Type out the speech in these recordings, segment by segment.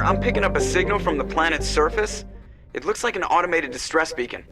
Commander, I'm picking up a signal from the planet's surface. It looks like an automated distress beacon.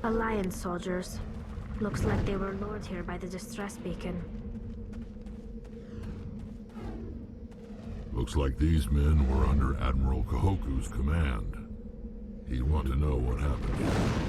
Alliance soldiers. Looks like they were lured here by the distress beacon. Looks like these men were under Admiral Kahoku's command. He'd want to know what happened.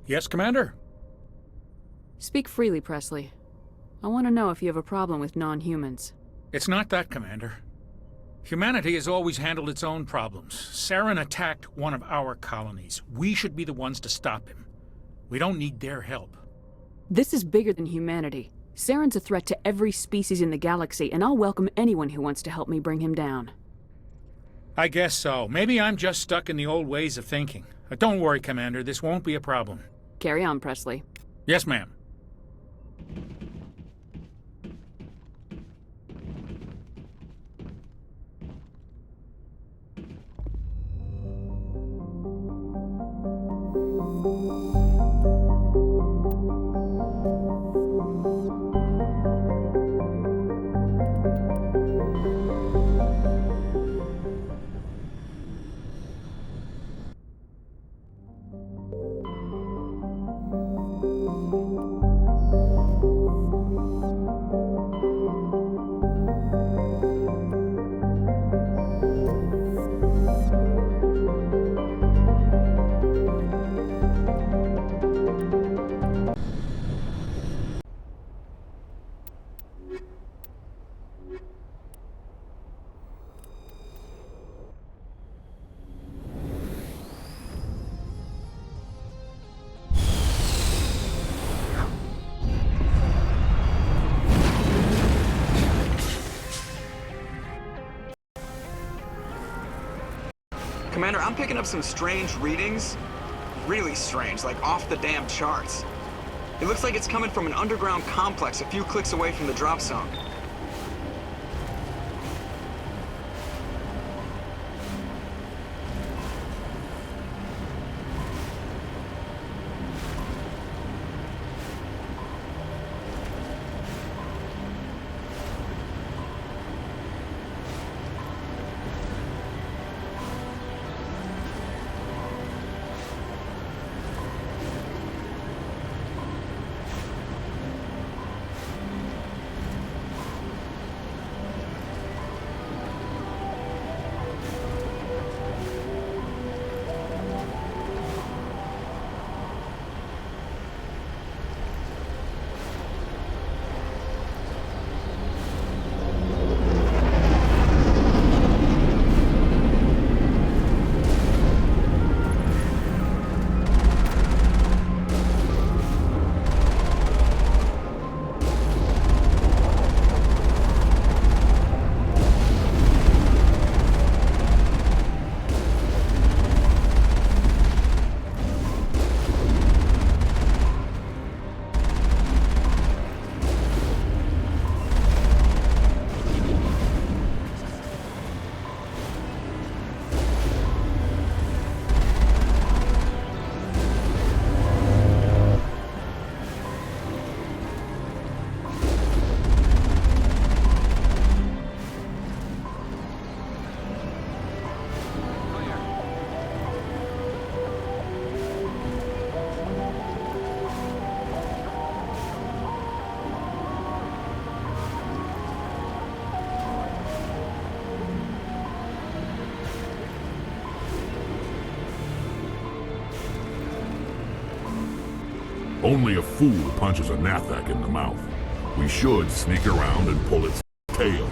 Yes, Commander? Speak freely, Presley. I want to know if you have a problem with non-humans. It's not that, Commander. Humanity has always handled its own problems. Saren attacked one of our colonies. We should be the ones to stop him. We don't need their help. This is bigger than humanity. Saren's a threat to every species in the galaxy, and I'll welcome anyone who wants to help me bring him down. I guess so. Maybe I'm just stuck in the old ways of thinking. Don't worry, Commander. This won't be a problem. Carry on, Presley. Yes, ma'am. Commander, I'm picking up some strange readings. Really strange, like off the damn charts. It looks like it's coming from an underground complex a few clicks away from the drop zone. Only a fool punches a Nathak in the mouth. We should sneak around and pull its tail.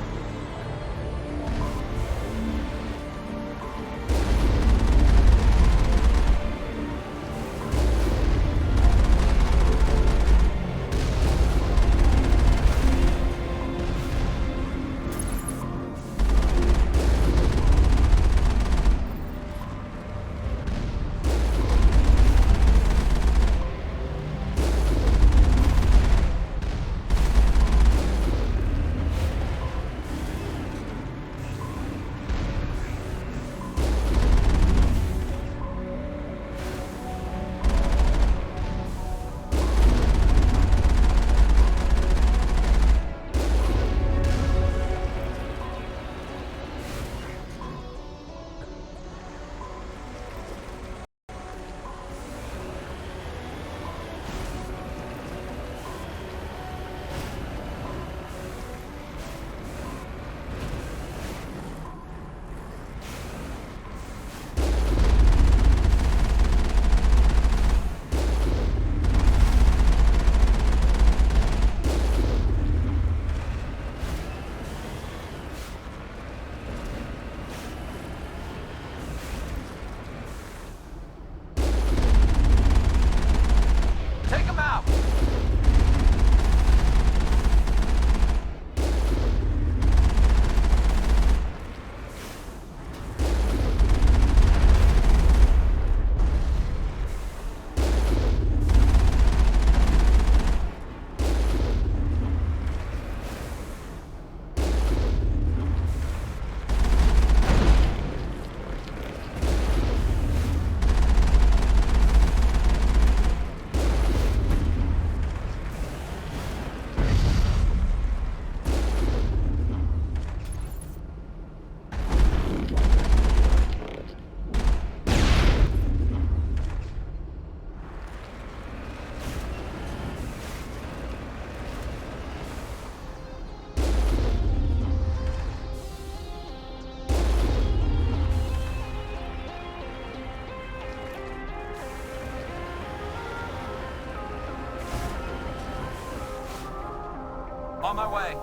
On my way.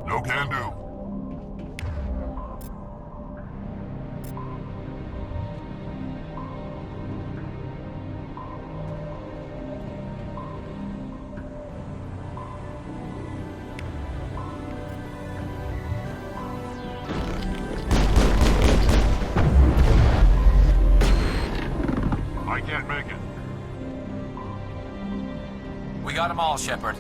No can do. I can't make it. We got them all, Shepard.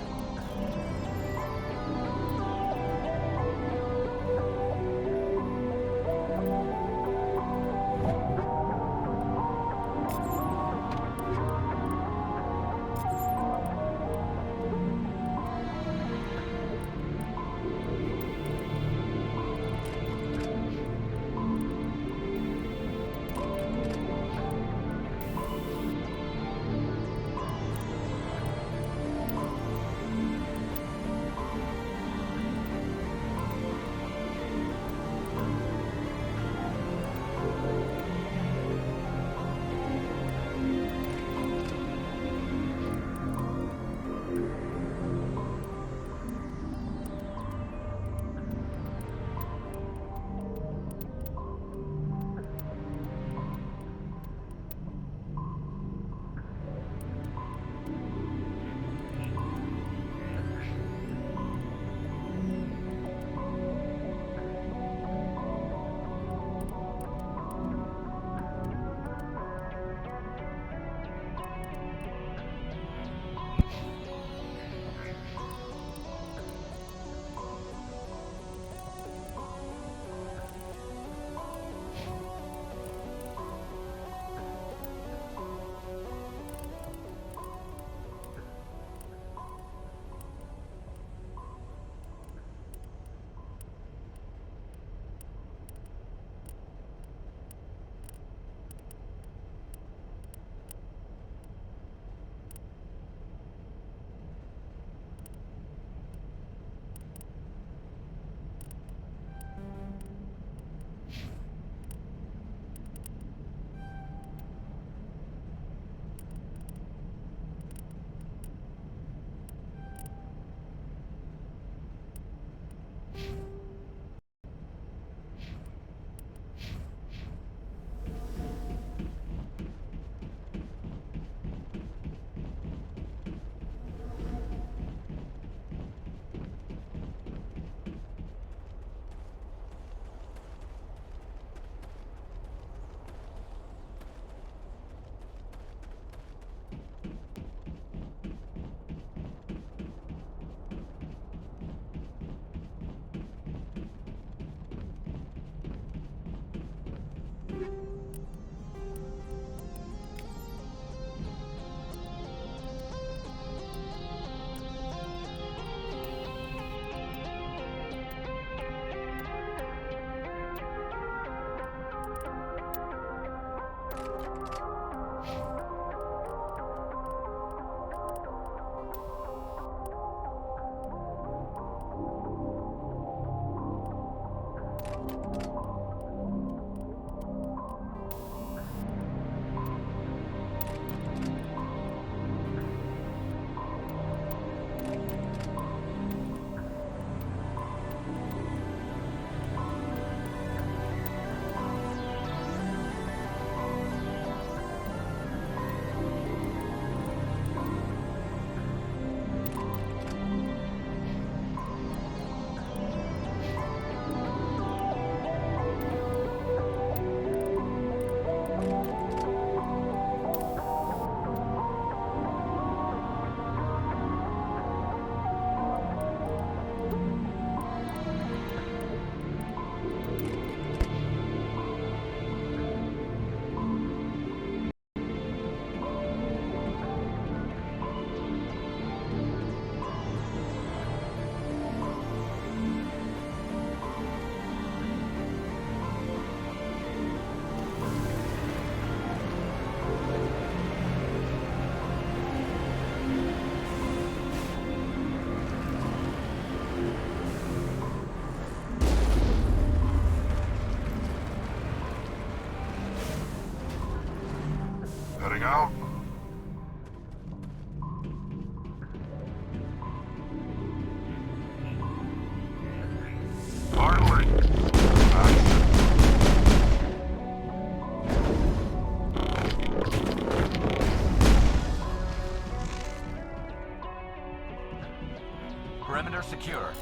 Perimeter secure.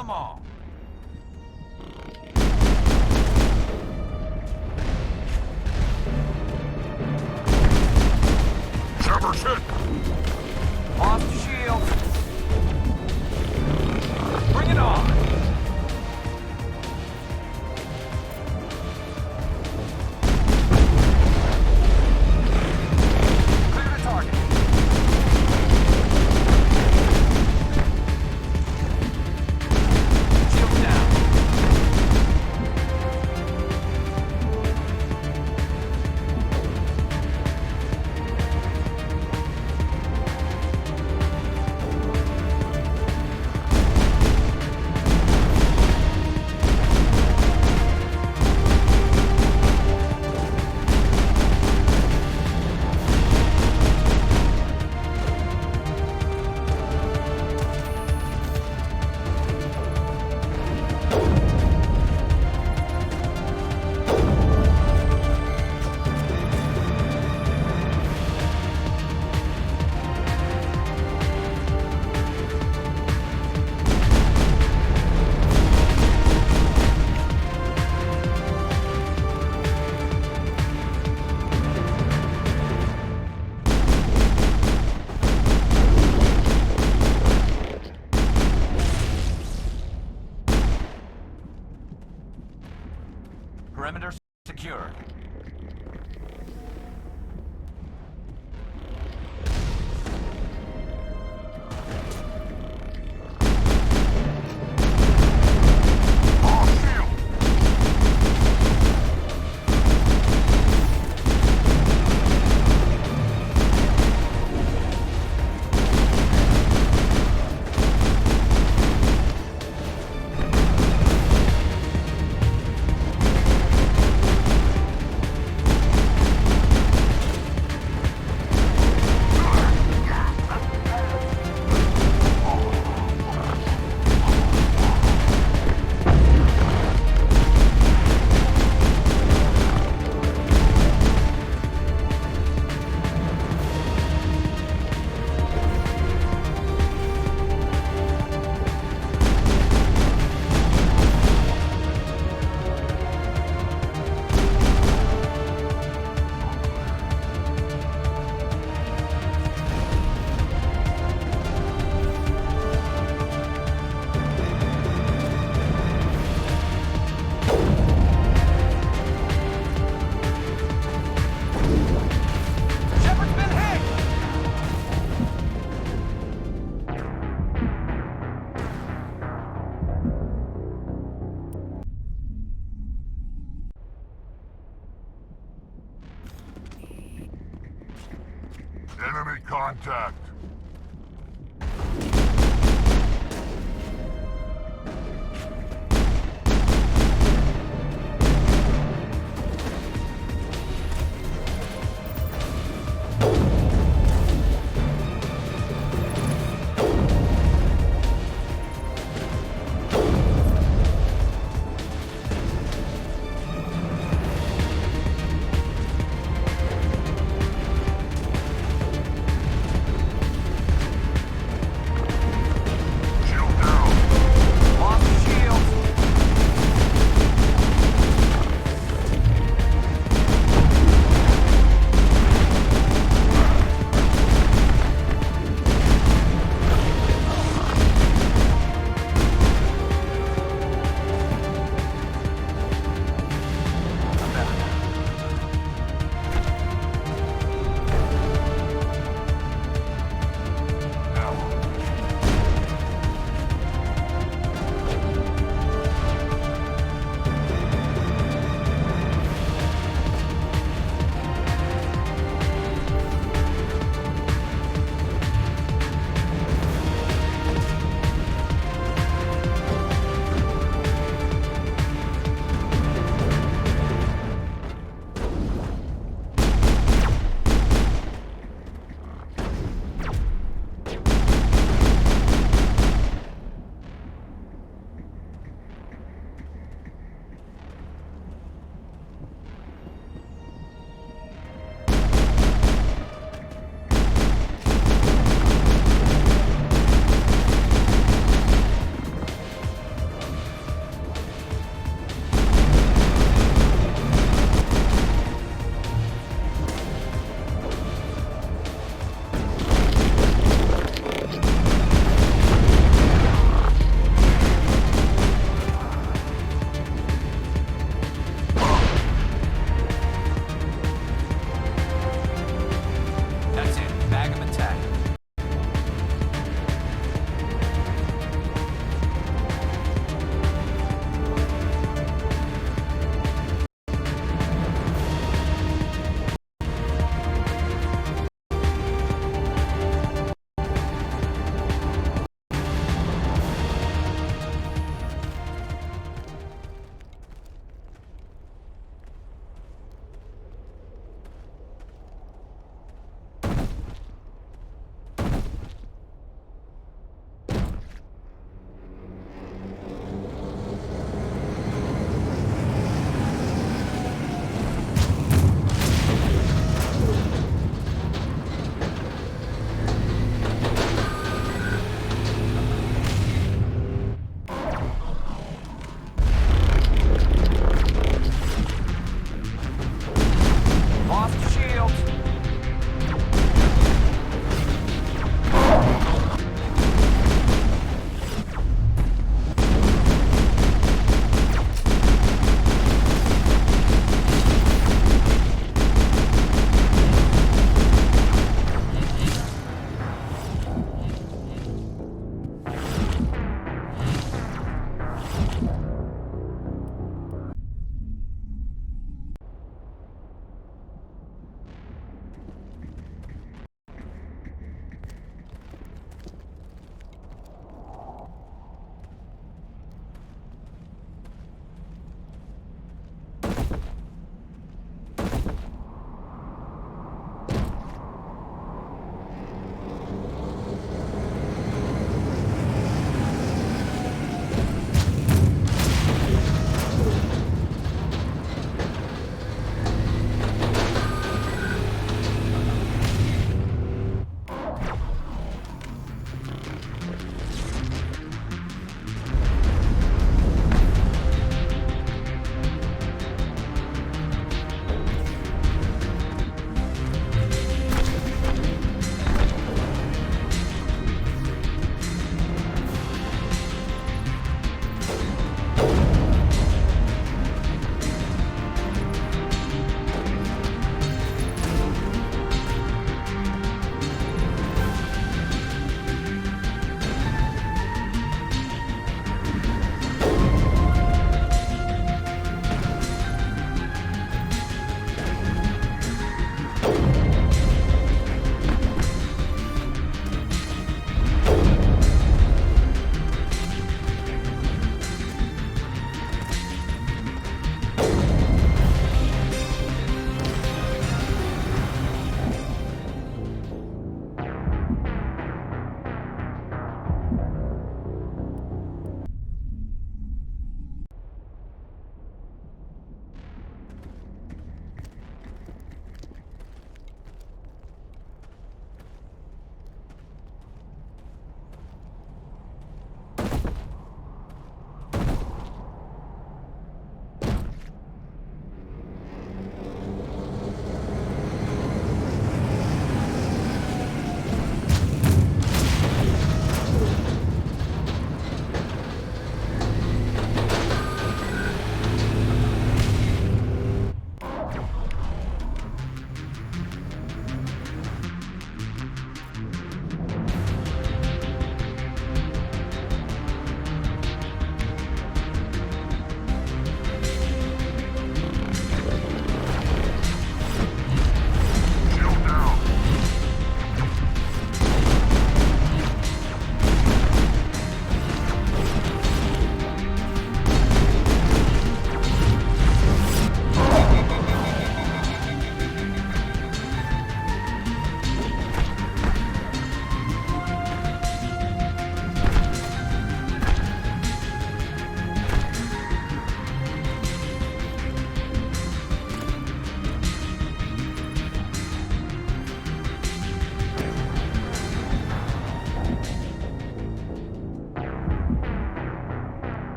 them all. Shepard's hit! Lost the shield. Bring it on. Clear the target. Shield down. Perimeter secured. Shepard's been hit! Enemy contact!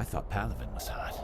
I thought Palavin was hot.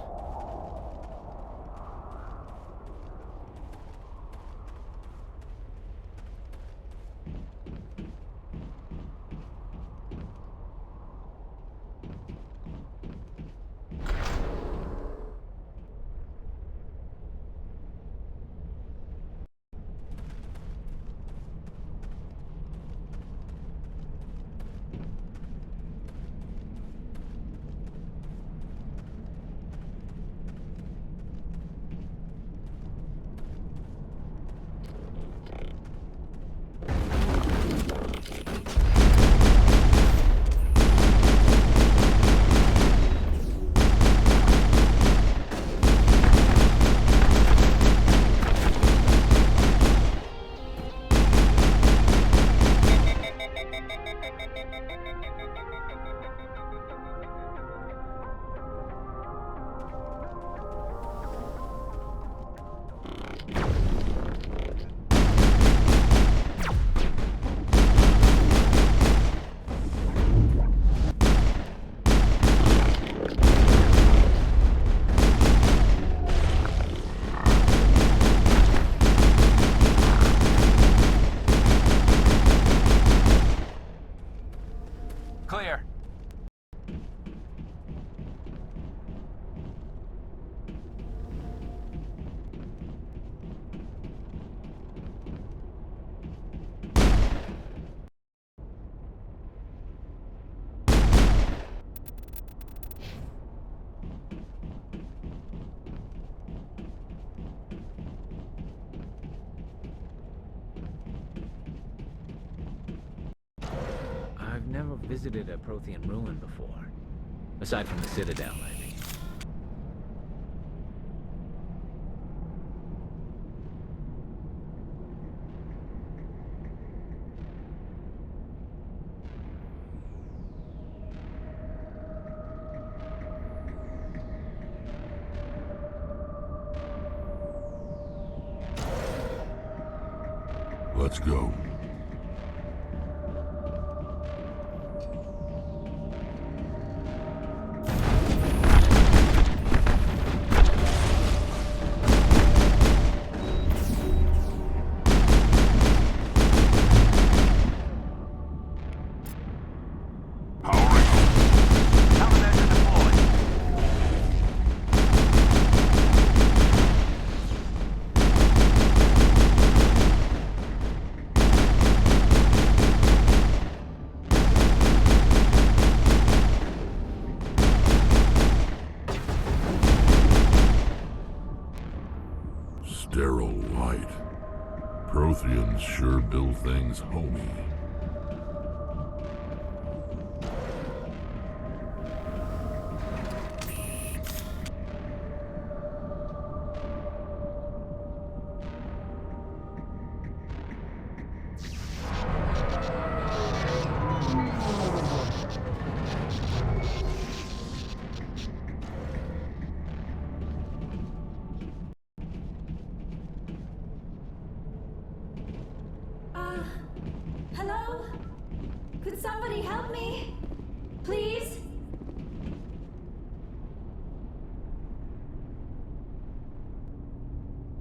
Clear. I've never visited a Prothean ruin before. Aside from the Citadel, I mean. Let's go. Countermeasure deployed. Sterile light. Protheans sure build things homey. Hello? Could somebody help me? Please?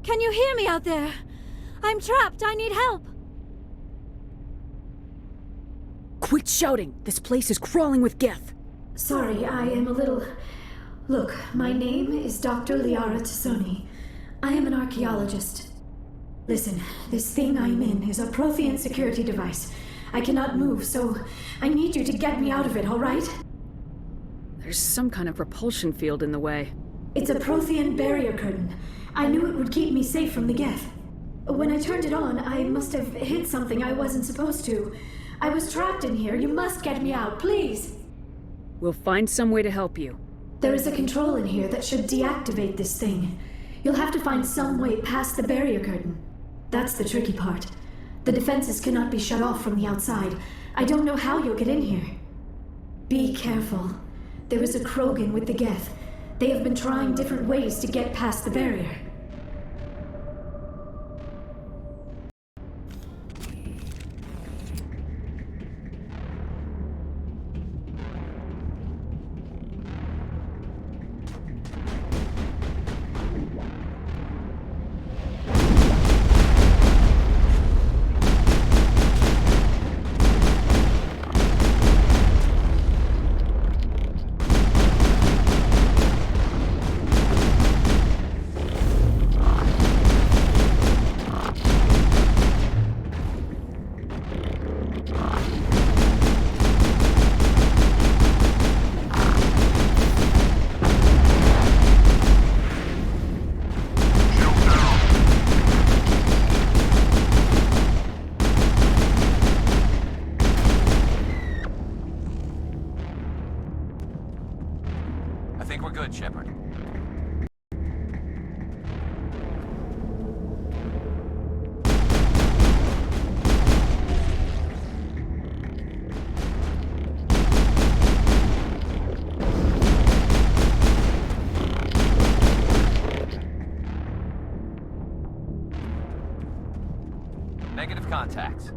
Can you hear me out there? I'm trapped. I need help. Quit shouting! This place is crawling with Geth! Sorry, I am a little... Look, my name is Dr. Liara Tassoni. I am an archaeologist. Listen, this thing I'm in is a Prothean security device. I cannot move, so I need you to get me out of it, all right? There's some kind of repulsion field in the way. It's a Prothean barrier curtain. I knew it would keep me safe from the Geth. When I turned it on, I must have hit something I wasn't supposed to. I was trapped in here. You must get me out, please. We'll find some way to help you. There is a control in here that should deactivate this thing. You'll have to find some way past the barrier curtain. That's the tricky part. The defenses cannot be shut off from the outside. I don't know how you'll get in here. Be careful. There is a Krogan with the Geth. They have been trying different ways to get past the barrier. contacts.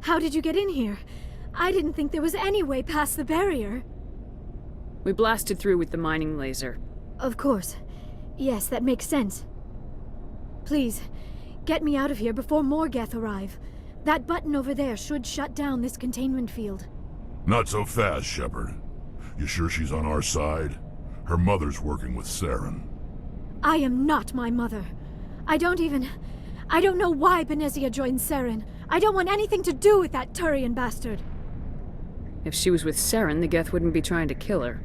How did you get in here? I didn't think there was any way past the barrier. We blasted through with the mining laser. Of course. Yes, that makes sense. Please, get me out of here before more Geth arrive. That button over there should shut down this containment field. Not so fast, Shepard. You sure she's on our side? Her mother's working with Saren. I am not my mother. I don't know why Benezia joined Saren. I don't want anything to do with that Turian bastard. If she was with Saren, the Geth wouldn't be trying to kill her.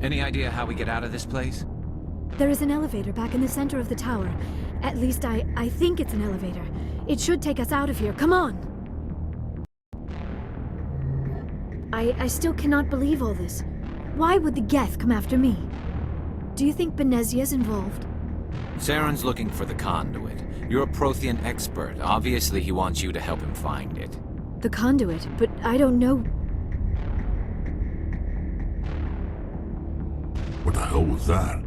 Any idea how we get out of this place? There is an elevator back in the center of the tower. At least I think it's an elevator. It should take us out of here. Come on! I still cannot believe all this. Why would the Geth come after me? Do you think Benezia's involved? Saren's looking for the conduit. You're a Prothean expert. Obviously, he wants you to help him find it. The conduit, but I don't know. What the hell was that?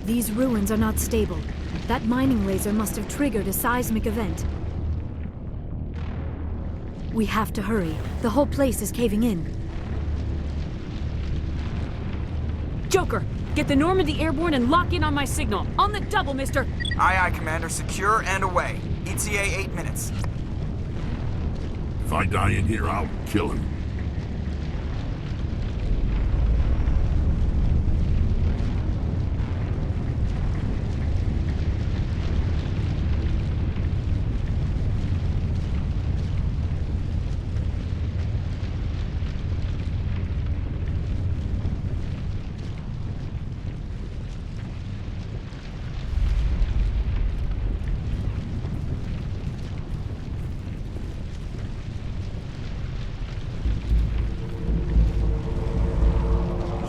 These ruins are not stable. That mining laser must have triggered a seismic event. We have to hurry. The whole place is caving in. Joker, get the Normandy airborne and lock in on my signal. On the double, mister! Aye, aye, Commander. Secure and away. ETA 8 minutes. If I die in here, I'll kill him.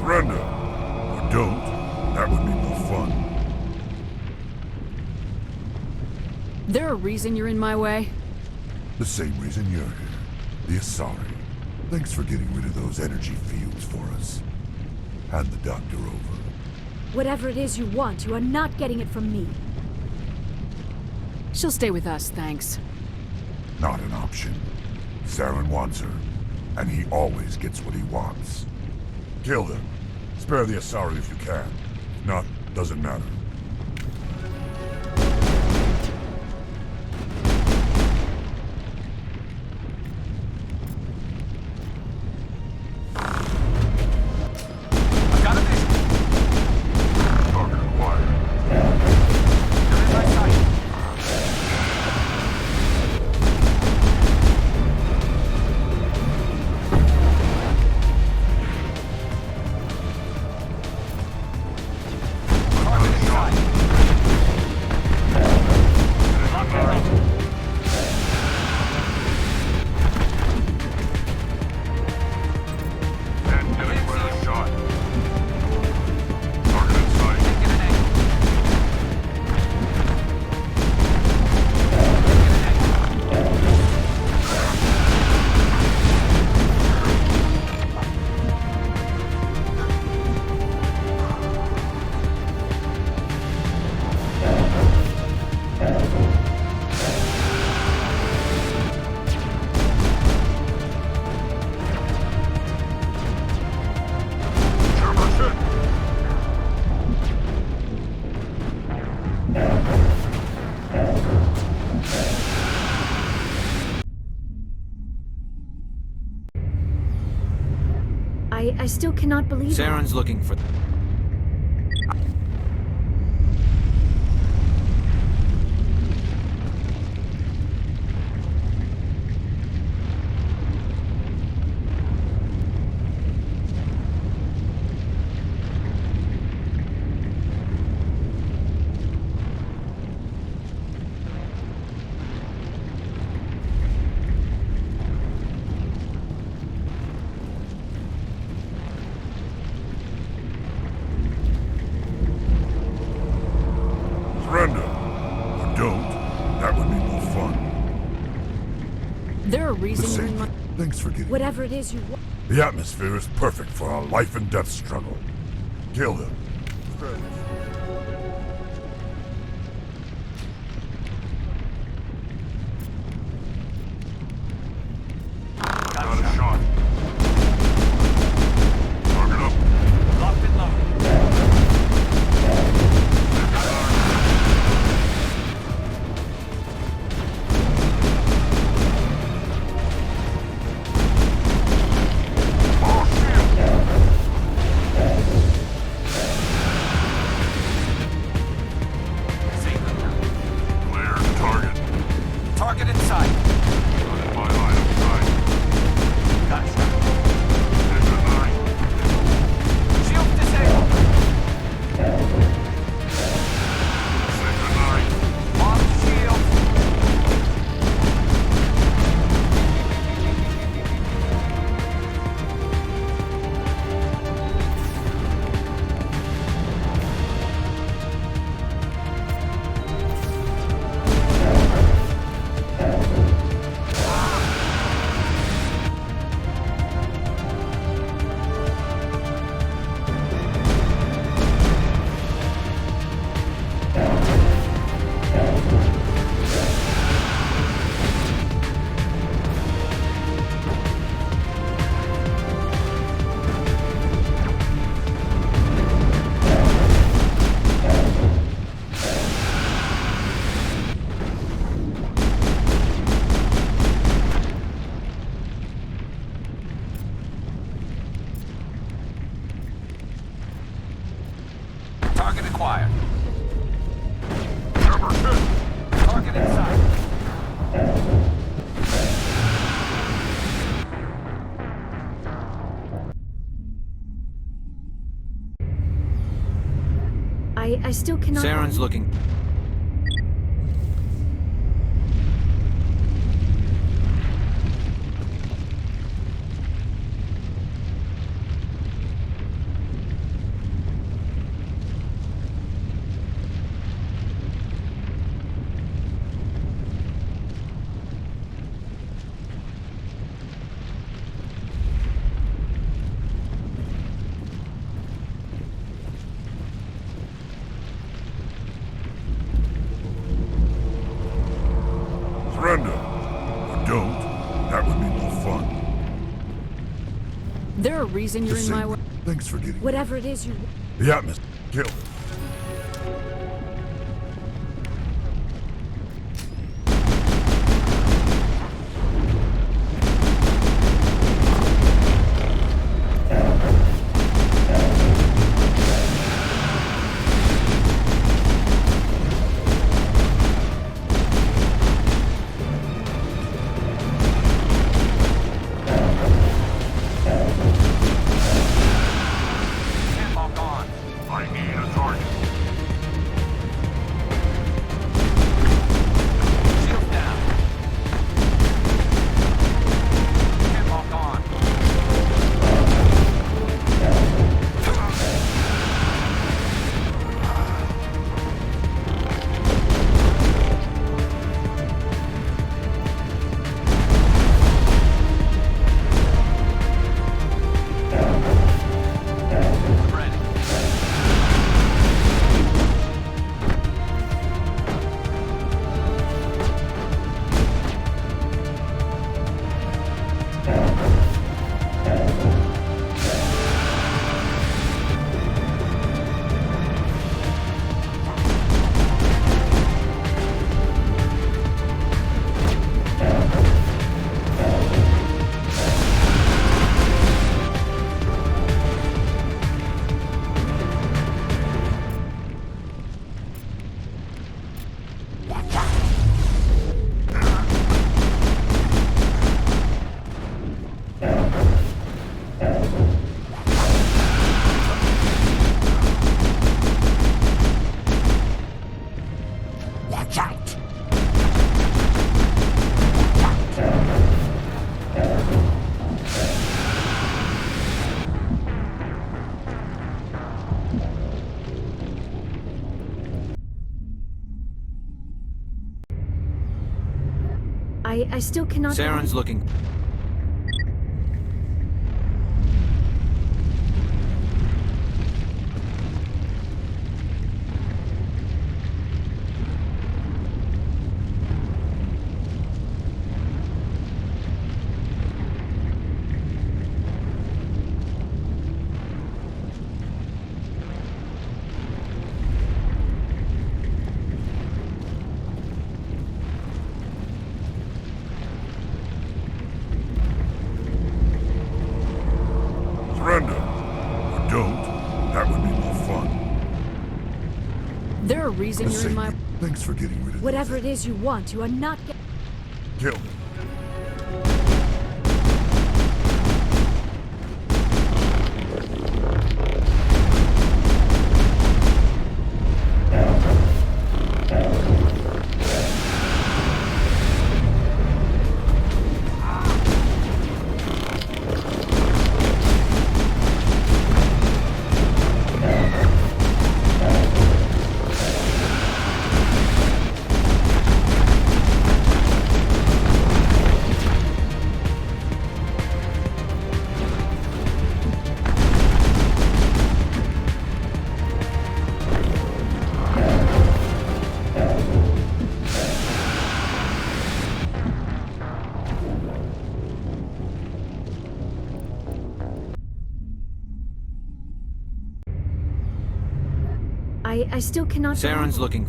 Surrender. Or don't. That would be no fun. There a reason you're in my way? The same reason you're here. The Asari. Thanks for getting rid of those energy fields for us. Hand the doctor over. Whatever it is you want, you are not getting it from me. She'll stay with us, thanks. Not an option. Saren wants her, and he always gets what he wants. Kill them. Spare the Asari if you can. If not, doesn't matter. I've got a vision. Target acquired. They're in my sight. Target is I still cannot believe it. Saren's looking for... Surrender. Or don't. That would be more fun. There a The reason you're in safety. my... Thanks for getting... Whatever it is you want. The atmosphere is perfect for a life and death struggle. Kill them. Got a shot. Target up. Locked and loaded. Save them now. Clear target. Target in sight. Got in my line of sight. Gotcha. Sector 9. Shield disabled. Sector 9. Lost shield. Target acquired. Number 10. Target in sight. I still cannot... Saren's looking... Surrender. Or don't. That would be more fun. There a reason you're The in my safety. way. Thanks for getting... Whatever it is you... The atmosphere. Kill them. Can't lock on. I need a target. I still cannot... Saren's looking... Surrender. Or don't. That would be more fun. There a reason you're in my... Thanks for getting rid of Whatever those. it is you want, you are not... Kill them. I still cannot... Saren's looking...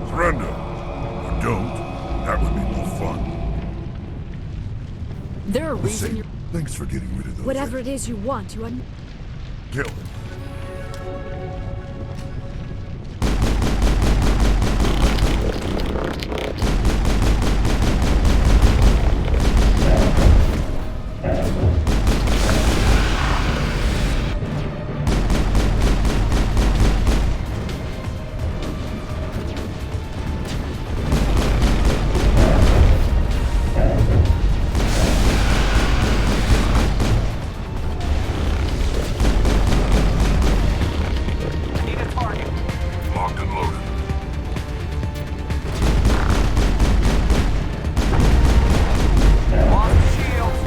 Surrender. Or don't. That would be more fun. There a reason you're... Thanks for getting rid of those. Whatever it is you want, you are... Kill them. Need a target. Locked and loaded. Lost shields.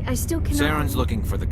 I still cannot... Saren's looking for the...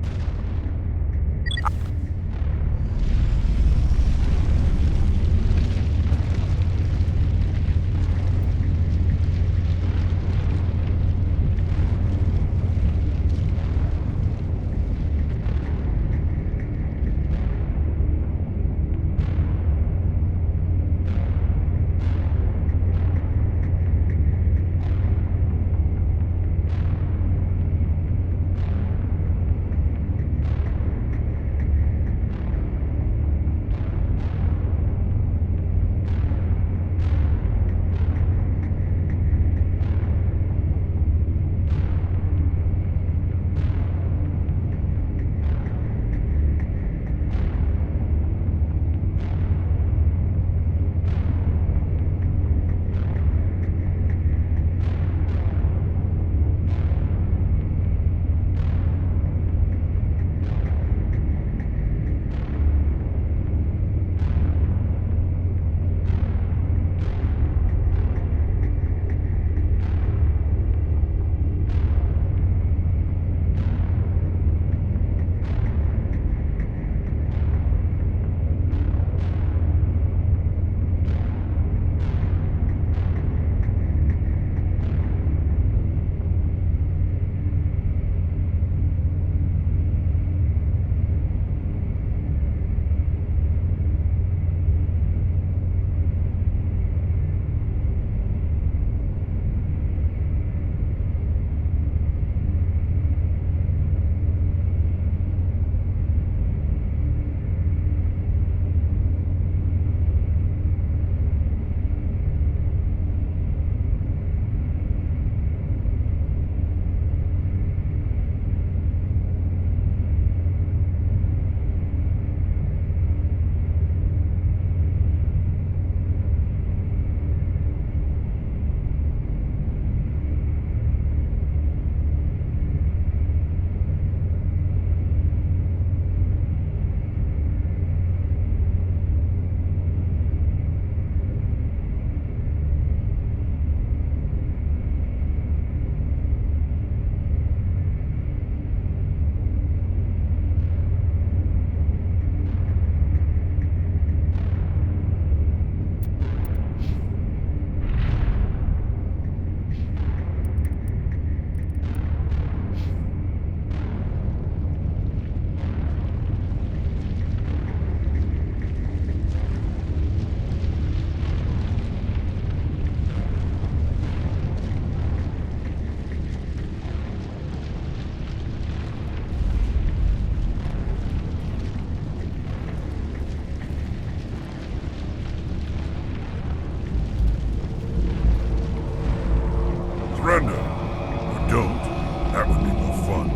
That would be more fun.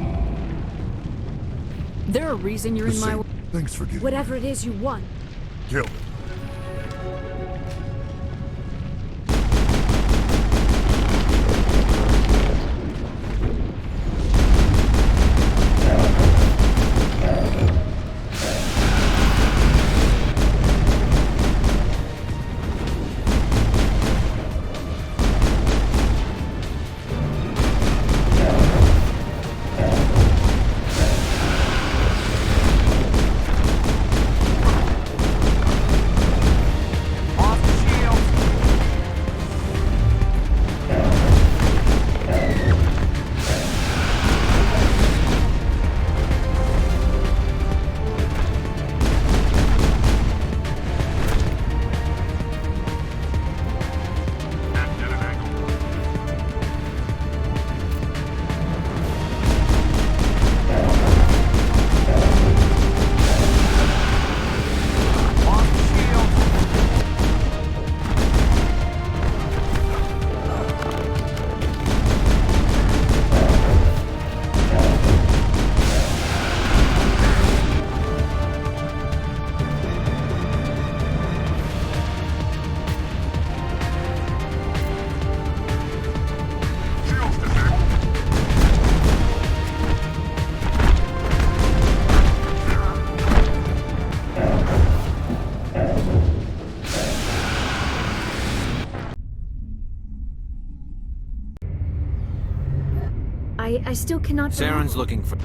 There a reason you're in my way? Thanks for giving. Whatever it is you want. Kill him. I still cannot believe... Saren's looking for...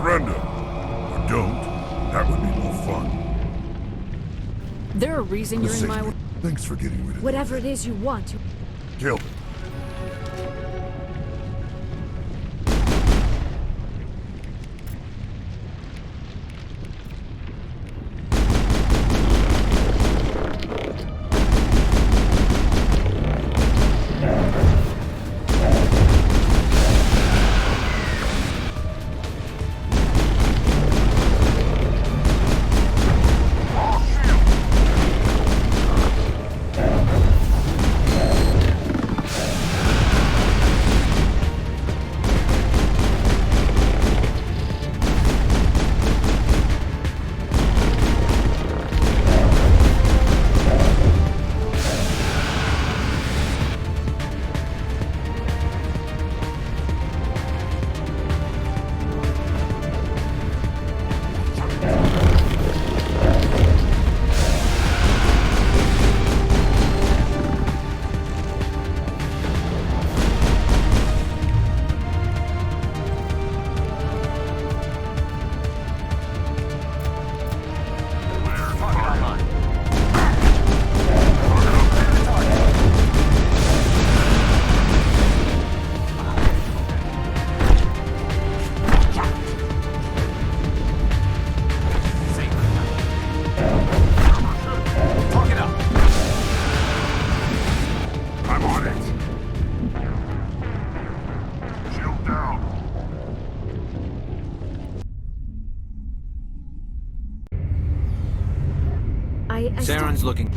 Surrender. Or don't. That would be more fun. There a reason you're in my way? Thanks for getting rid of Whatever it is you want. Kill him. Saren's looking...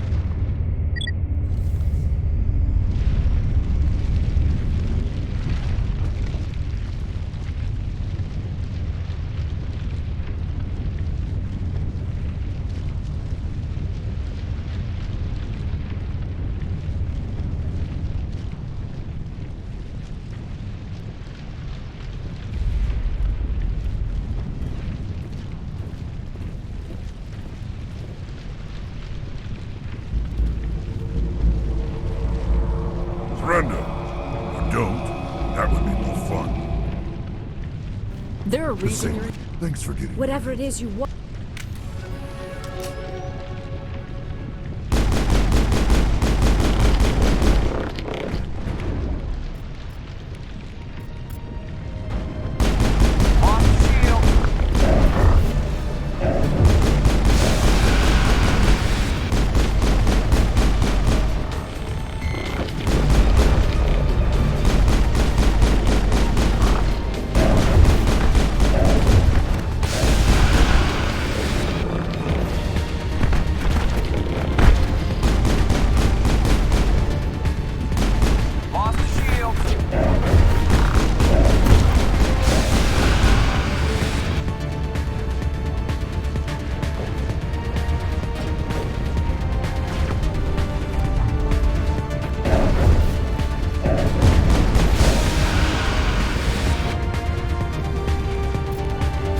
reason you're... Thanks for getting... Whatever it is you want. Lost shield. Lost shield.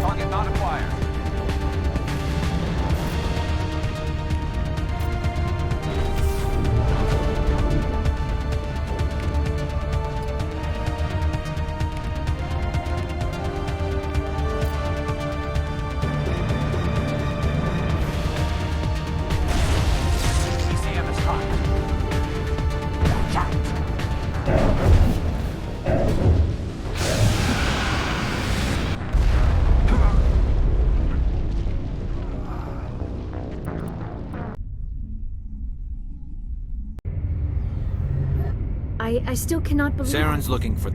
Target not acquired. CCM is hot. I still cannot believe... Saren's looking for...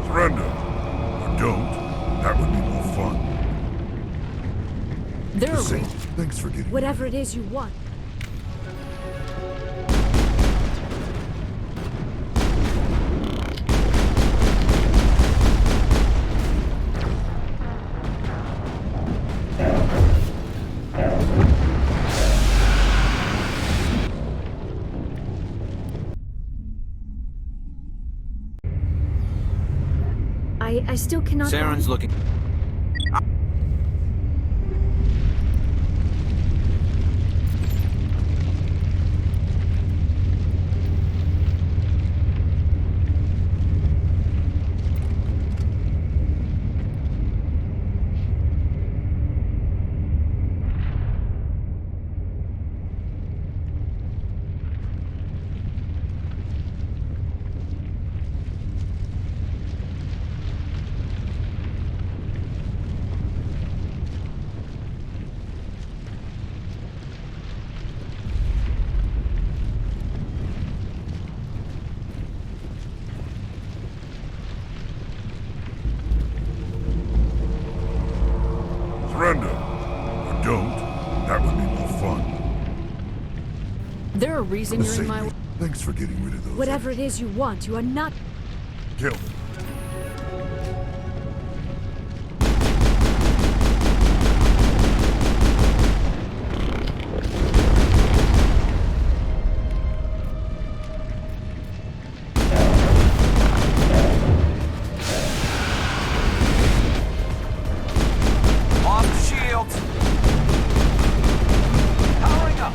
Surrender. Or don't. That would be more fun. There are... Say, thanks for getting... Whatever it is you want. I still cannot... Saren's looking... Surrender. Or don't. That would be more fun. There a reason you're in Say, my... thanks for getting rid of those... Whatever it is you want, you are not... Kill them. Lost shield. Powering up.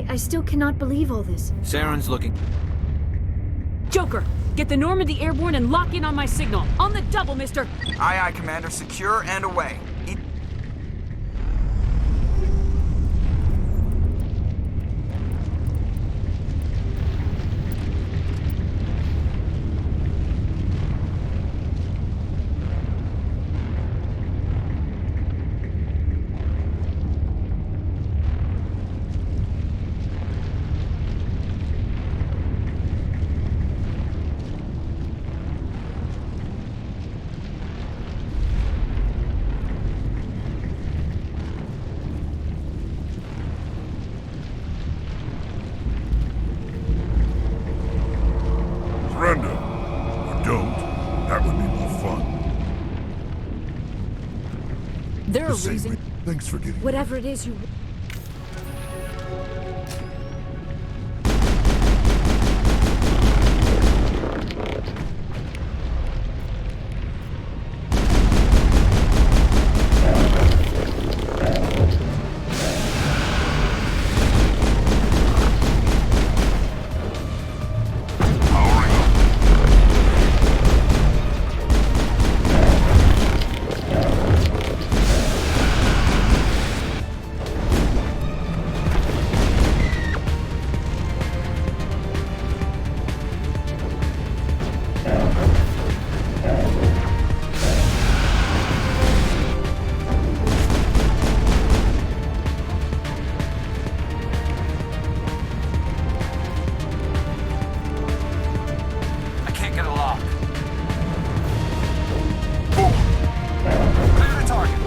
I still cannot believe all this. Saren's looking... Joker, get the Normandy airborne and lock in on my signal. On the double, mister! Aye, aye, Commander. Secure and away. There a Same reason? way. Thanks for getting. Whatever it is you... I can't get a lock. Clear the target.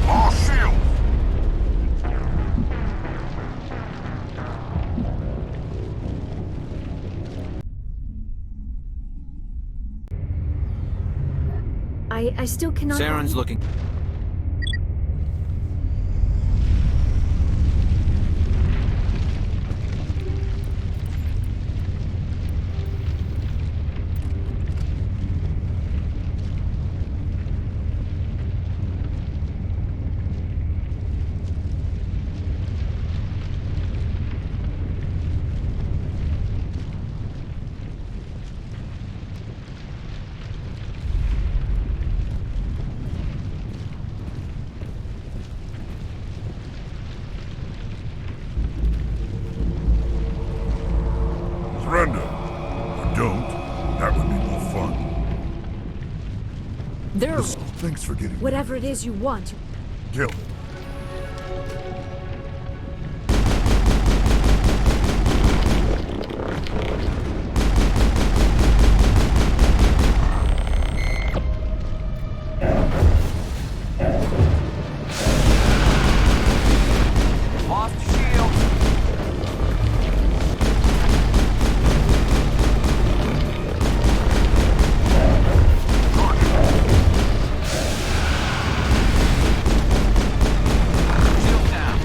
All shields! I still cannot... Saren's looking. Surrender. Or don't. That would be more fun. There are... Thanks for getting. Whatever it is you want. Kill it. Lost the shield. Shield down.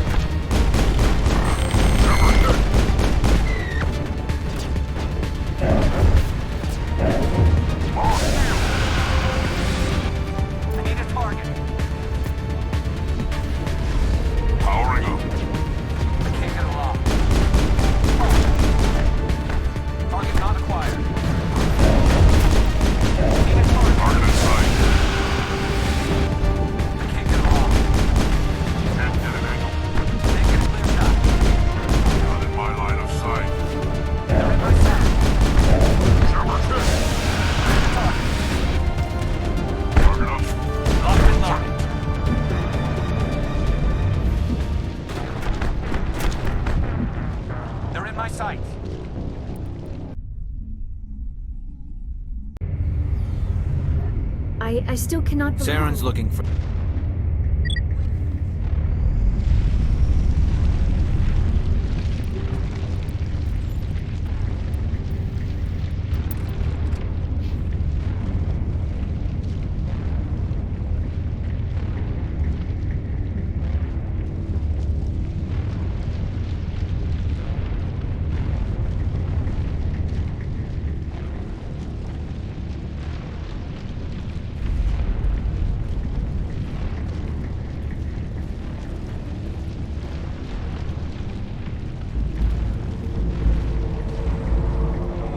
I need a target. Powering up. I can't get a lock. Target not acquired. Need a target. Target in sight. I can't get a lock. Can't get an angle. Make it a clear shot. Not in my line of sight. They're in my sight. Jammer kick. Target. Target up. Locked and loaded. They're in my sight. I still cannot believe... Saren's looking for.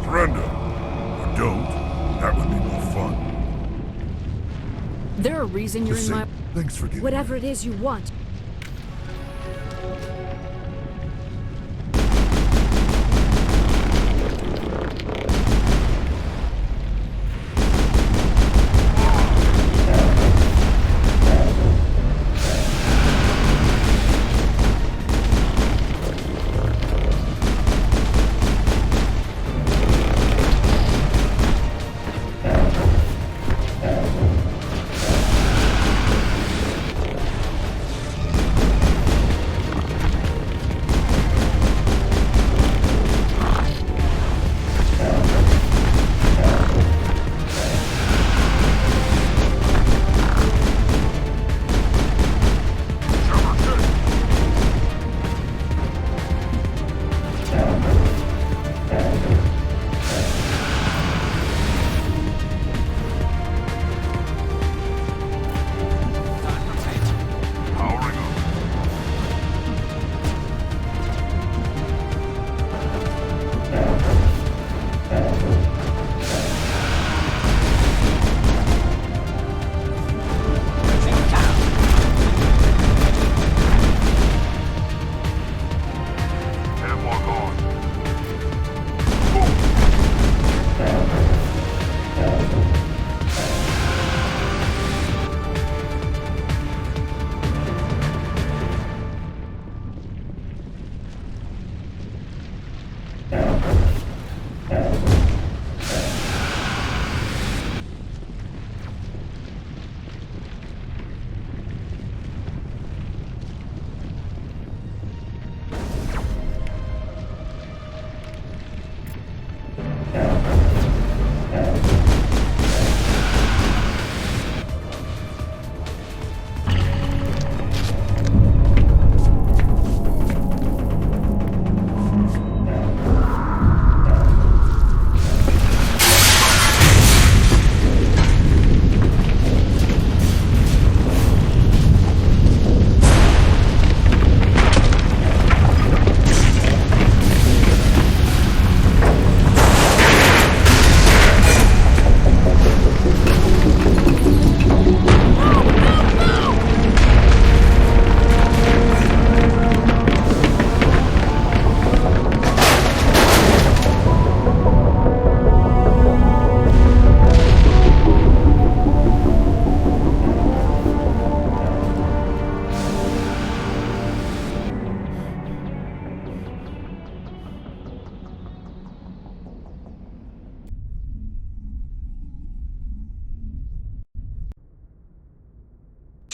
Surrender. Or don't. That would be more fun. There a reason you're in my... Thanks for getting. Whatever it is you want.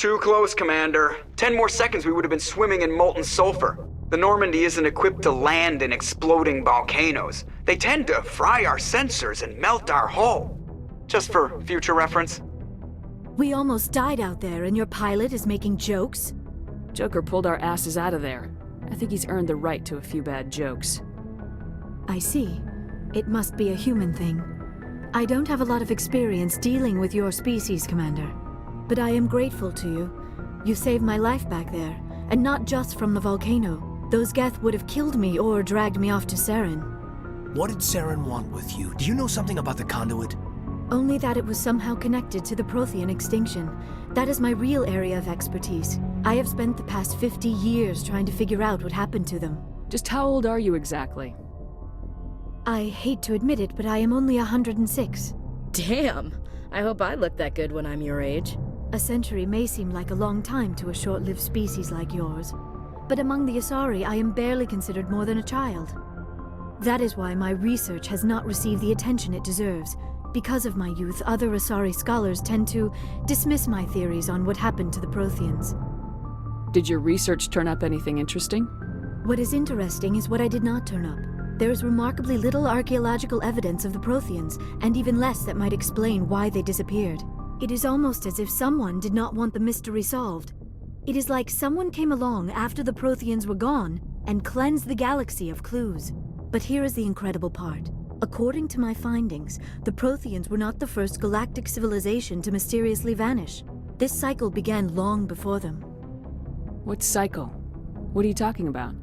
Too close, Commander. 10 more seconds we would have been swimming in molten sulfur. The Normandy isn't equipped to land in exploding volcanoes. They tend to fry our sensors and melt our hull. Just for future reference. We almost died out there, and your pilot is making jokes? Joker pulled our asses out of there. I think he's earned the right to a few bad jokes. I see. It must be a human thing. I don't have a lot of experience dealing with your species, Commander. But I am grateful to you. You saved my life back there, and not just from the volcano. Those Geth would have killed me or dragged me off to Saren. What did Saren want with you? Do you know something about the conduit? Only that it was somehow connected to the Prothean extinction. That is my real area of expertise. I have spent the past 50 years trying to figure out what happened to them. Just how old are you exactly? I hate to admit it, but I am only 106. Damn! I hope I look that good when I'm your age. A century may seem like a long time to a short-lived species like yours. But among the Asari, I am barely considered more than a child. That is why my research has not received the attention it deserves. Because of my youth, other Asari scholars tend to dismiss my theories on what happened to the Protheans. Did your research turn up anything interesting? What is interesting is what I did not turn up. There is remarkably little archaeological evidence of the Protheans, and even less that might explain why they disappeared. It is almost as if someone did not want the mystery solved. It is like someone came along after the Protheans were gone and cleansed the galaxy of clues. But here is the incredible part. According to my findings, the Protheans were not the first galactic civilization to mysteriously vanish. This cycle began long before them. What cycle? What are you talking about?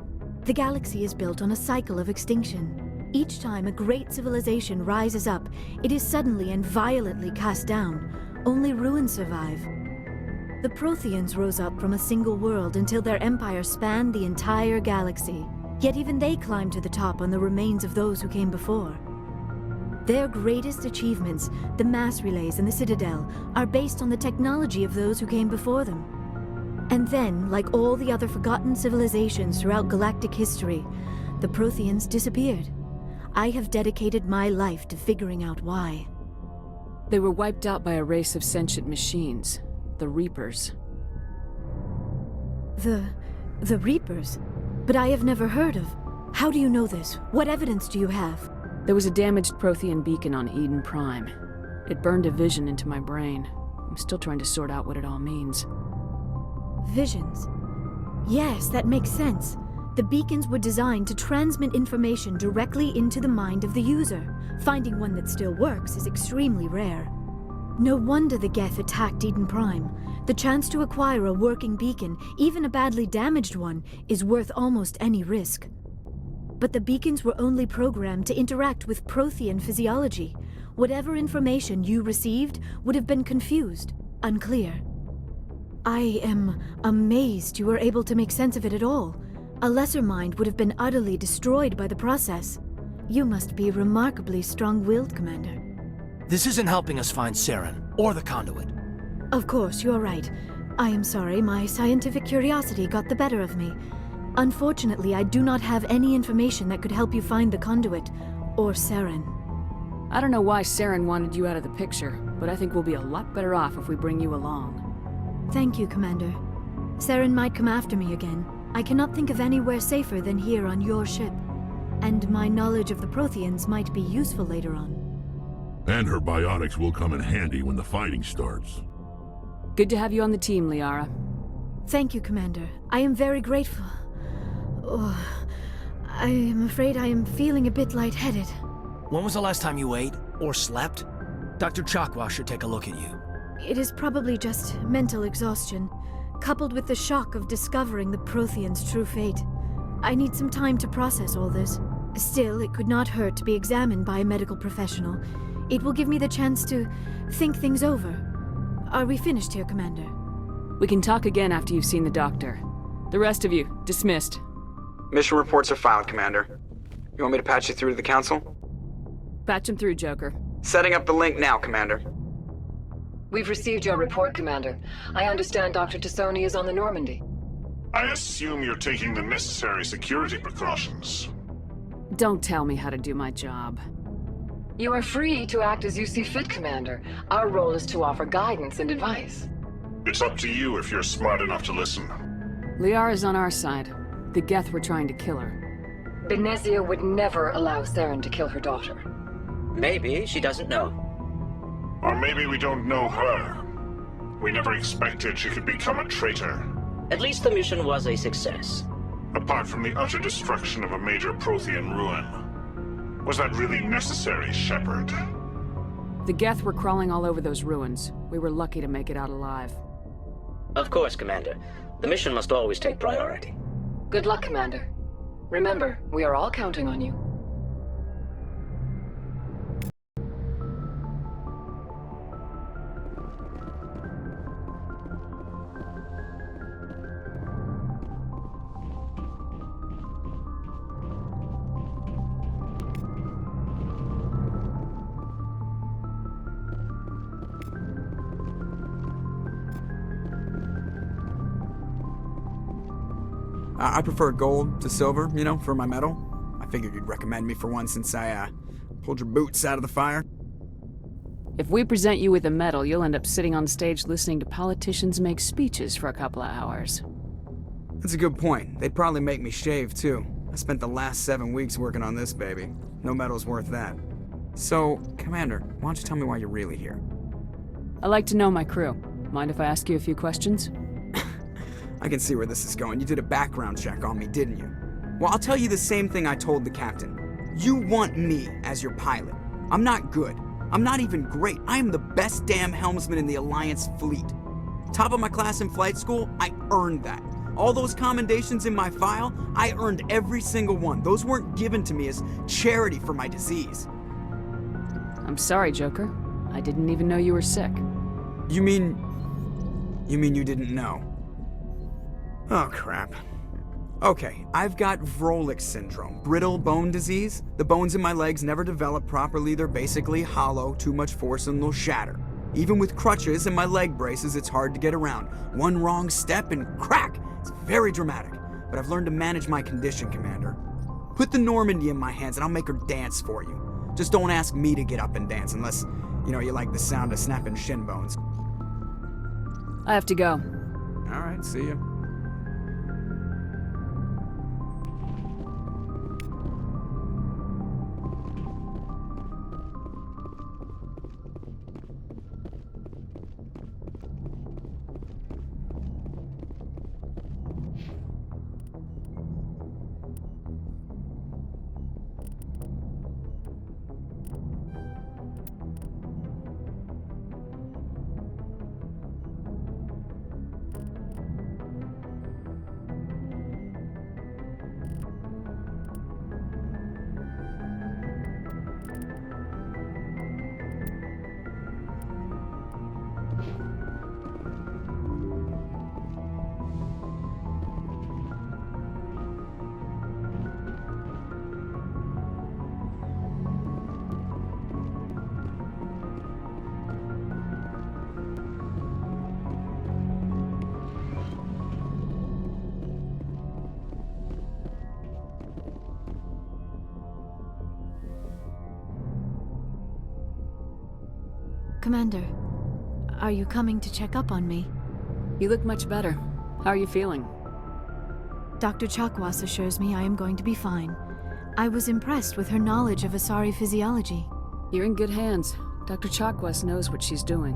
The galaxy is built on a cycle of extinction. Each time a great civilization rises up, it is suddenly and violently cast down. Only ruins survive. The Protheans rose up from a single world until their empire spanned the entire galaxy. Yet even they climbed to the top on the remains of those who came before. Their greatest achievements, the mass relays and the Citadel, are based on the technology of those who came before them. And then, like all the other forgotten civilizations throughout galactic history, the Protheans disappeared. I have dedicated my life to figuring out why. They were wiped out by a race of sentient machines, the Reapers. The Reapers? But I have never heard of. How do you know this? What evidence do you have? There was a damaged Prothean beacon on Eden Prime. It burned a vision into my brain. I'm still trying to sort out what it all means. Visions. Yes, that makes sense. The beacons were designed to transmit information directly into the mind of the user. Finding one that still works is extremely rare. No wonder the Geth attacked Eden Prime. The chance to acquire a working beacon, even a badly damaged one, is worth almost any risk. But the beacons were only programmed to interact with Prothean physiology. Whatever information you received would have been confused, unclear. I am amazed you were able to make sense of it at all. A lesser mind would have been utterly destroyed by the process. You must be remarkably strong-willed, Commander. This isn't helping us find Saren, or the conduit. Of course, you're right. I am sorry, my scientific curiosity got the better of me. Unfortunately, I do not have any information that could help you find the conduit, or Saren. I don't know why Saren wanted you out of the picture, but I think we'll be a lot better off if we bring you along. Thank you, Commander. Saren might come after me again. I cannot think of anywhere safer than here on your ship. And my knowledge of the Protheans might be useful later on. And her biotics will come in handy when the fighting starts. Good to have you on the team, Liara. Thank you, Commander. I am very grateful. Oh, I am afraid I am feeling a bit lightheaded. When was the last time you ate, or slept? Dr. Chakwa should take a look at you. It is probably just mental exhaustion, coupled with the shock of discovering the Protheans' true fate. I need some time to process all this. Still, it could not hurt to be examined by a medical professional. It will give me the chance to think things over. Are we finished here, Commander? We can talk again after you've seen the doctor. The rest of you, dismissed. Mission reports are filed, Commander. You want me to patch you through to the Council? Patch him through, Joker. Setting up the link now, Commander. We've received your report, Commander. I understand Dr. Tassoni is on the Normandy. I assume you're taking the necessary security precautions. Don't tell me how to do my job. You are free to act as you see fit, Commander. Our role is to offer guidance and advice. It's up to you if you're smart enough to listen. Liara's on our side. The Geth were trying to kill her. Benezia would never allow Saren to kill her daughter. Maybe she doesn't know. Or maybe we don't know her. We never expected she could become a traitor. At least the mission was a success. Apart from the utter destruction of a major Prothean ruin. Was that really necessary, Shepard? The Geth were crawling all over those ruins. We were lucky to make it out alive. Of course, Commander. The mission must always take priority. Good luck, Commander. Remember, we are all counting on you. I prefer gold to silver, you know, for my medal. I figured you'd recommend me for one since I, pulled your boots out of the fire. If we present you with a medal, you'll end up sitting on stage listening to politicians make speeches for a couple of hours. That's a good point. They'd probably make me shave, too. I spent the last 7 weeks working on this baby. No medal's worth that. So, Commander, why don't you tell me why you're really here? I like to know my crew. Mind if I ask you a few questions? I can see where this is going. You did a background check on me, didn't you? Well, I'll tell you the same thing I told the captain. You want me as your pilot. I'm not good. I'm not even great. I am the best damn helmsman in the Alliance fleet. Top of my class in flight school, I earned that. All those commendations in my file, I earned every single one. Those weren't given to me as charity for my disease. I'm sorry, Joker. I didn't even know you were sick. You mean you didn't know? Oh, crap. Okay, I've got Vrolik syndrome, brittle bone disease. The bones in my legs never develop properly. They're basically hollow, too much force and they'll shatter. Even with crutches and my leg braces, it's hard to get around. One wrong step and crack! It's very dramatic. But I've learned to manage my condition, Commander. Put the Normandy in my hands and I'll make her dance for you. Just don't ask me to get up and dance unless, you know, you like the sound of snapping shin bones. I have to go. All right, see ya. Commander, are you coming to check up on me? You look much better. How are you feeling? Dr. Chakwas assures me I am going to be fine. I was impressed with her knowledge of Asari physiology. You're in good hands. Dr. Chakwas knows what she's doing.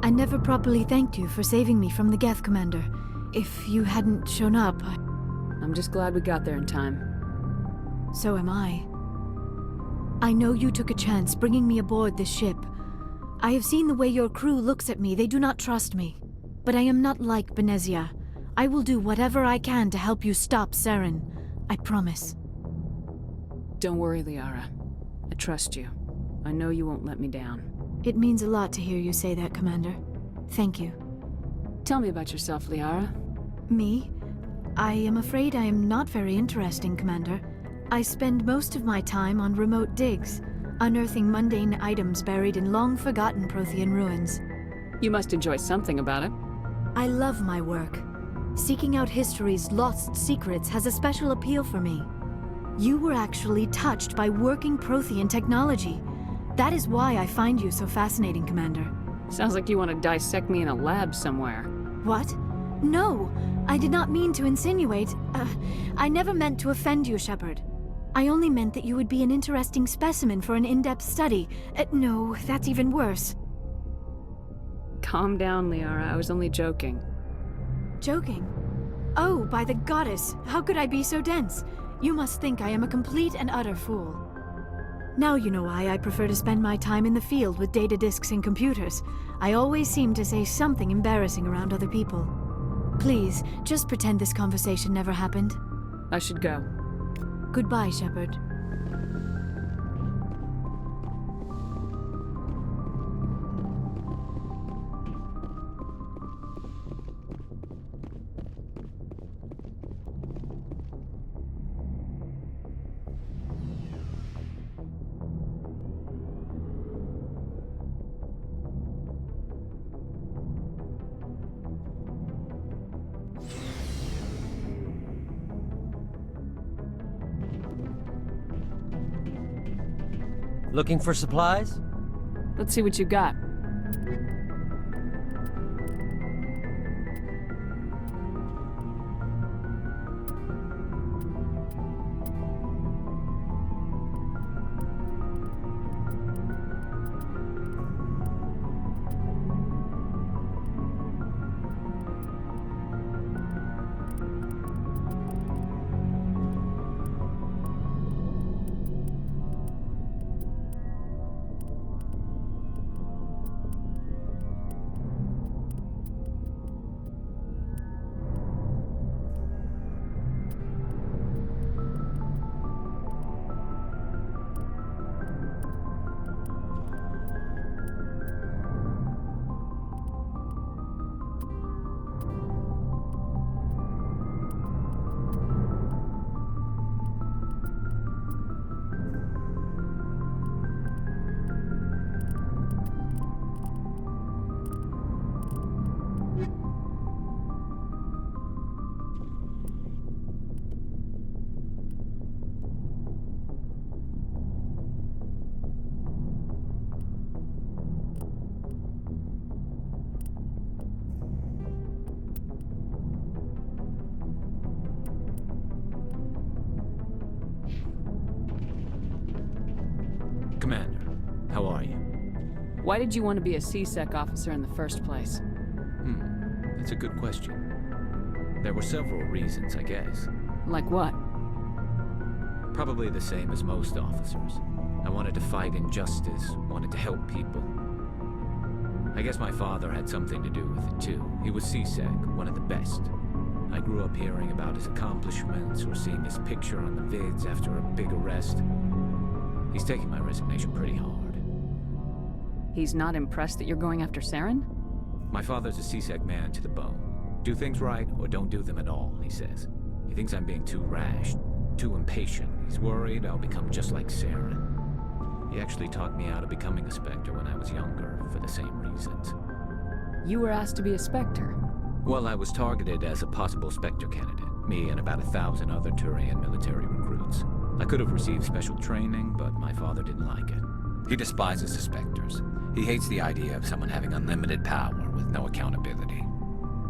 I never properly thanked you for saving me from the Geth, Commander. If you hadn't shown up, I'm just glad we got there in time. So am I. I know you took a chance bringing me aboard this ship. I have seen the way your crew looks at me. They do not trust me. But I am not like Benezia. I will do whatever I can to help you stop Saren. I promise. Don't worry, Liara. I trust you. I know you won't let me down. It means a lot to hear you say that, Commander. Thank you. Tell me about yourself, Liara. Me? I am afraid I am not very interesting, Commander. I spend most of my time on remote digs, unearthing mundane items buried in long-forgotten Prothean ruins. You must enjoy something about it. I love my work. Seeking out history's lost secrets has a special appeal for me. You were actually touched by working Prothean technology. That is why I find you so fascinating, Commander. Sounds like you want to dissect me in a lab somewhere. What? No! I did not mean to insinuate. I never meant to offend you, Shepard. I only meant that you would be an interesting specimen for an in-depth study. No, that's even worse. Calm down, Liara. I was only joking. Joking? Oh, by the goddess, how could I be so dense? You must think I am a complete and utter fool. Now you know why I prefer to spend my time in the field with data disks and computers. I always seem to say something embarrassing around other people. Please, just pretend this conversation never happened. I should go. Goodbye, Shepard. Looking for supplies? Let's see what you got. Commander, how are you? Why did you want to be a C-Sec officer in the first place? That's a good question. There were several reasons, I guess. Like what? Probably the same as most officers. I wanted to fight injustice, wanted to help people. I guess my father had something to do with it too. He was C-Sec, one of the best. I grew up hearing about his accomplishments or seeing his picture on the vids after a big arrest. He's taking my resignation pretty hard. He's not impressed that you're going after Saren? My father's a C-Sec man to the bone. Do things right or don't do them at all, he says. He thinks I'm being too rash, too impatient. He's worried I'll become just like Saren. He actually talked me out of becoming a Spectre when I was younger, for the same reasons. You were asked to be a Spectre? Well, I was targeted as a possible Spectre candidate. Me and about 1,000 other Turian military recruits. I could have received special training, but my father didn't like it. He despises the Spectres. He hates the idea of someone having unlimited power with no accountability.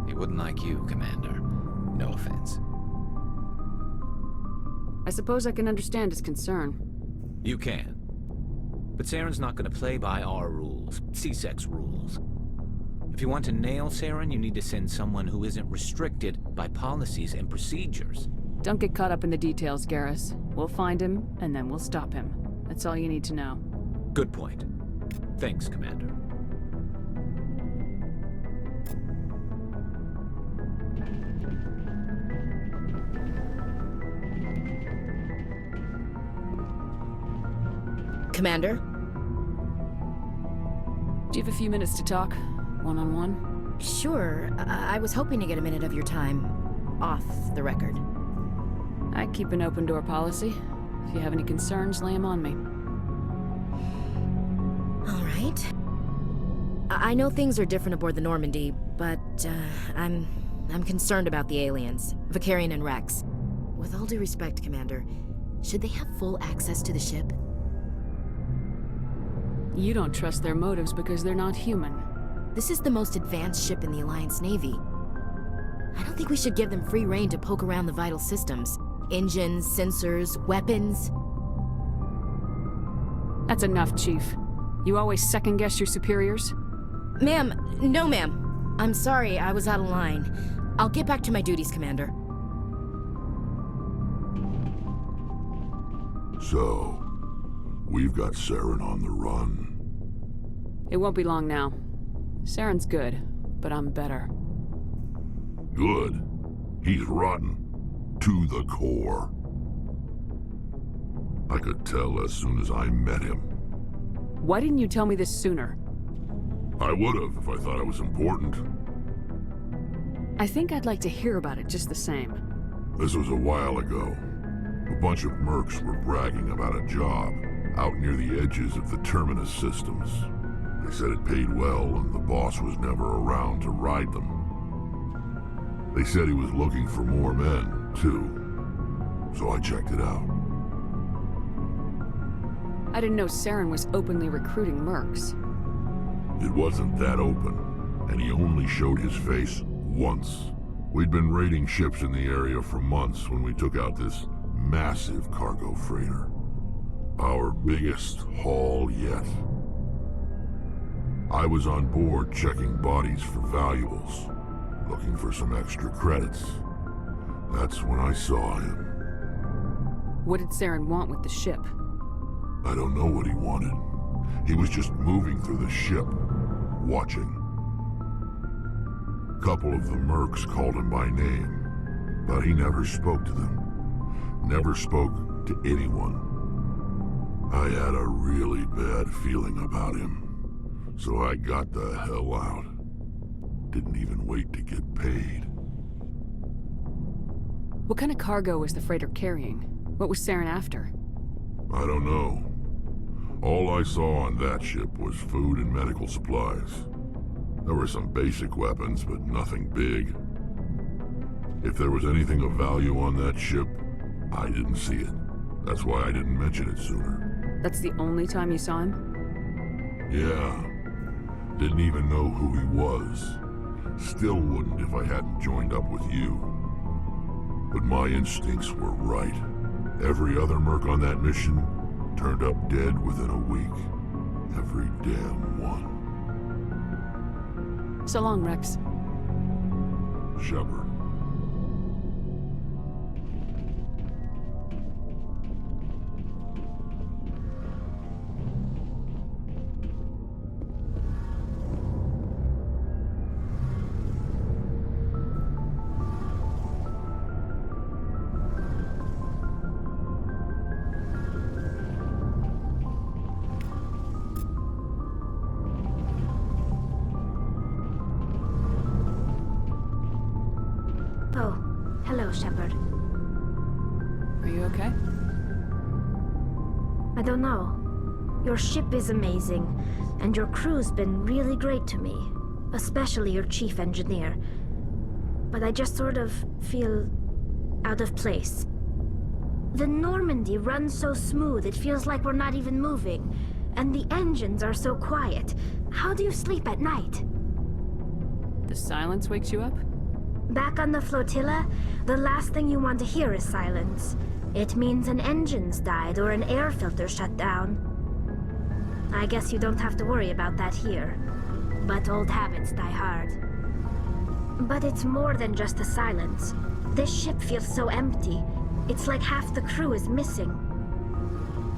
He wouldn't like you, Commander. No offense. I suppose I can understand his concern. You can. But Saren's not going to play by our rules, C-Sec's rules. If you want to nail Saren, you need to send someone who isn't restricted by policies and procedures. Don't get caught up in the details, Garrus. We'll find him, and then we'll stop him. That's all you need to know. Good point. Thanks, Commander. Commander? Do you have a few minutes to talk? One-on-one? Sure. I was hoping to get a minute of your time off the record. I keep an open door policy. If you have any concerns, lay them on me. All right. I know things are different aboard the Normandy, but I'm concerned about the aliens, Vicarian and Rex. With all due respect, Commander, should they have full access to the ship? You don't trust their motives because they're not human. This is the most advanced ship in the Alliance Navy. I don't think we should give them free rein to poke around the vital systems. Engines, sensors, weapons. That's enough, Chief. You always second-guess your superiors? Ma'am, no ma'am. I'm sorry, I was out of line. I'll get back to my duties, Commander. So, we've got Saren on the run. It won't be long now. Saren's good, but I'm better. Good. He's rotten. To the core. I could tell as soon as I met him. Why didn't you tell me this sooner? I would've if I thought it was important. I think I'd like to hear about it just the same. This was a while ago. A bunch of mercs were bragging about a job out near the edges of the Terminus systems. They said it paid well and the boss was never around to ride them. They said he was looking for more men, too. So I checked it out. I didn't know Saren was openly recruiting mercs. It wasn't that open, and he only showed his face once. We'd been raiding ships in the area for months when we took out this massive cargo freighter. Our biggest haul yet. I was on board checking bodies for valuables, looking for some extra credits. That's when I saw him. What did Saren want with the ship? I don't know what he wanted. He was just moving through the ship, watching. A couple of the mercs called him by name, but he never spoke to them. Never spoke to anyone. I had a really bad feeling about him, so I got the hell out. Didn't even wait to get paid. What kind of cargo was the freighter carrying? What was Saren after? I don't know. All I saw on that ship was food and medical supplies. There were some basic weapons, but nothing big. If there was anything of value on that ship, I didn't see it. That's why I didn't mention it sooner. That's the only time you saw him? Yeah. Didn't even know who he was. Still wouldn't if I hadn't joined up with you. But my instincts were right. Every other merc on that mission turned up dead within a week. Every damn one. So long, Rex. Shepard. Oh, hello, Shepard. Are you okay? I don't know. Your ship is amazing, and your crew's been really great to me, especially your chief engineer. But I just sort of feel out of place. The Normandy runs so smooth it feels like we're not even moving, and the engines are so quiet. How do you sleep at night? The silence wakes you up? Back on the flotilla, the last thing you want to hear is silence. It means an engine's died or an air filter shut down. I guess you don't have to worry about that here. But old habits die hard. But it's more than just the silence. This ship feels so empty. It's like half the crew is missing.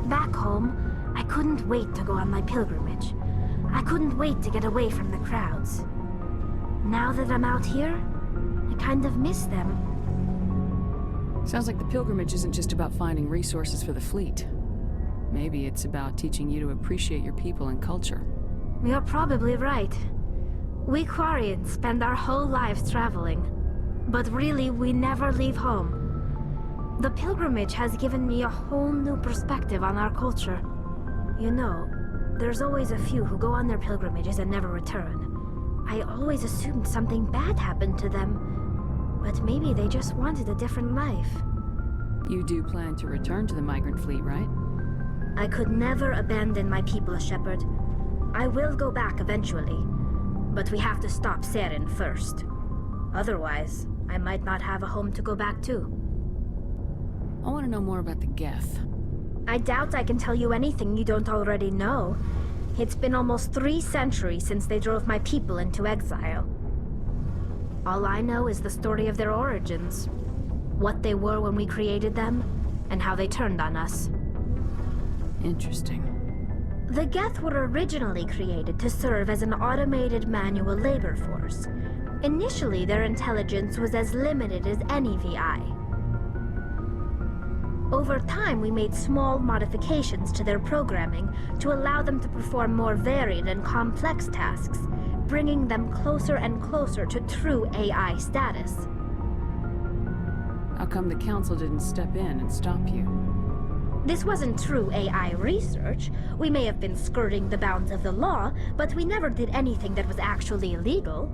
Back home, I couldn't wait to go on my pilgrimage. I couldn't wait to get away from the crowds. Now that I'm out here, I kind of miss them. Sounds like the pilgrimage isn't just about finding resources for the fleet. Maybe it's about teaching you to appreciate your people and culture. You're probably right. We Quarians spend our whole lives traveling. But really, we never leave home. The pilgrimage has given me a whole new perspective on our culture. You know, there's always a few who go on their pilgrimages and never return. I always assumed something bad happened to them. But maybe they just wanted a different life. You do plan to return to the migrant fleet, right? I could never abandon my people, Shepard. I will go back eventually. But we have to stop Saren first. Otherwise, I might not have a home to go back to. I want to know more about the Geth. I doubt I can tell you anything you don't already know. It's been almost 3 centuries since they drove my people into exile. All I know is the story of their origins. What they were when we created them, and how they turned on us. Interesting. The Geth were originally created to serve as an automated manual labor force. Initially, their intelligence was as limited as any VI. Over time, we made small modifications to their programming to allow them to perform more varied and complex tasks, bringing them closer and closer to true AI status. How come the Council didn't step in and stop you? This wasn't true AI research. We may have been skirting the bounds of the law, but we never did anything that was actually illegal.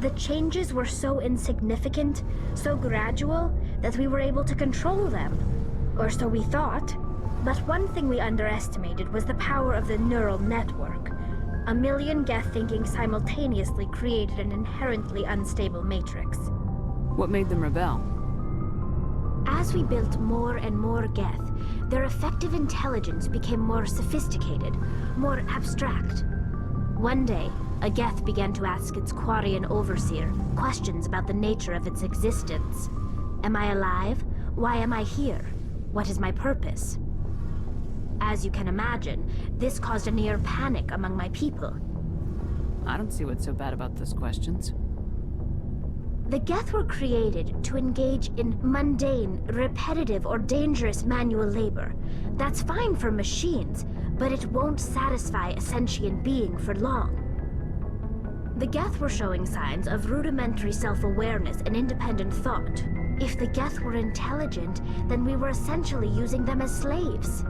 The changes were so insignificant, so gradual, that we were able to control them. Or so we thought. But one thing we underestimated was the power of the neural network. 1 million Geth thinking simultaneously created an inherently unstable matrix. What made them rebel? As we built more and more Geth, their effective intelligence became more sophisticated, more abstract. One day, a Geth began to ask its Quarian overseer questions about the nature of its existence. Am I alive? Why am I here? What is my purpose? As you can imagine, this caused a near panic among my people. I don't see what's so bad about those questions. The Geth were created to engage in mundane, repetitive, or dangerous manual labor. That's fine for machines, but it won't satisfy a sentient being for long. The Geth were showing signs of rudimentary self-awareness and independent thought. If the Geth were intelligent, then we were essentially using them as slaves.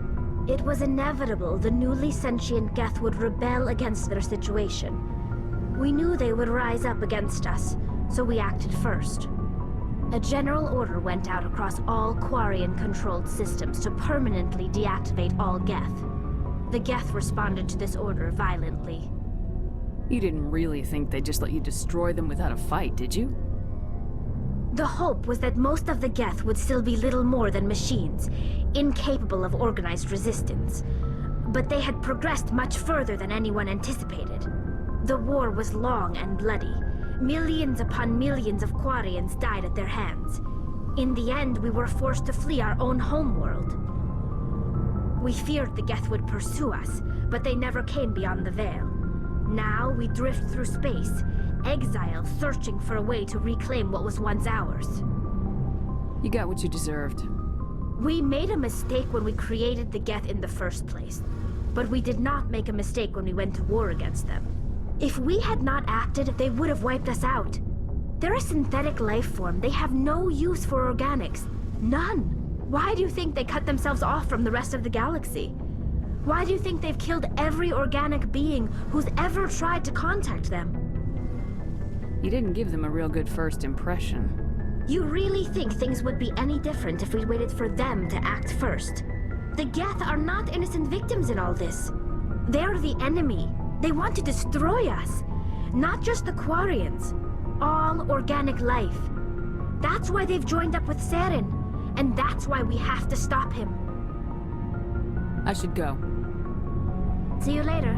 It was inevitable the newly sentient Geth would rebel against their situation. We knew they would rise up against us, so we acted first. A general order went out across all Quarian-controlled systems to permanently deactivate all Geth. The Geth responded to this order violently. You didn't really think they'd just let you destroy them without a fight, did you? The hope was that most of the Geth would still be little more than machines, incapable of organized resistance. But they had progressed much further than anyone anticipated. The war was long and bloody. Millions upon millions of Quarians died at their hands. In the end, we were forced to flee our own homeworld. We feared the Geth would pursue us, but they never came beyond the Veil. Now we drift through space, exile, searching for a way to reclaim what was once ours. You got what you deserved. We made a mistake when we created the Geth in the first place, but we did not make a mistake when we went to war against them. If we had not acted, they would have wiped us out. They're a synthetic life form. They have no use for organics. None. Why do you think they cut themselves off from the rest of the galaxy? Why do you think they've killed every organic being who's ever tried to contact them? You didn't give them a real good first impression. You really think things would be any different if we waited for them to act first? The Geth are not innocent victims in all this. They're the enemy. They want to destroy us. Not just the Quarians. All organic life. That's why they've joined up with Saren. And that's why we have to stop him. I should go. See you later.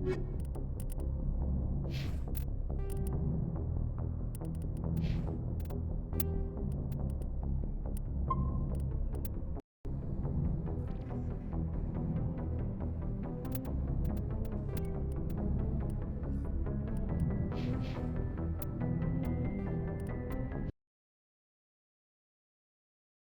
You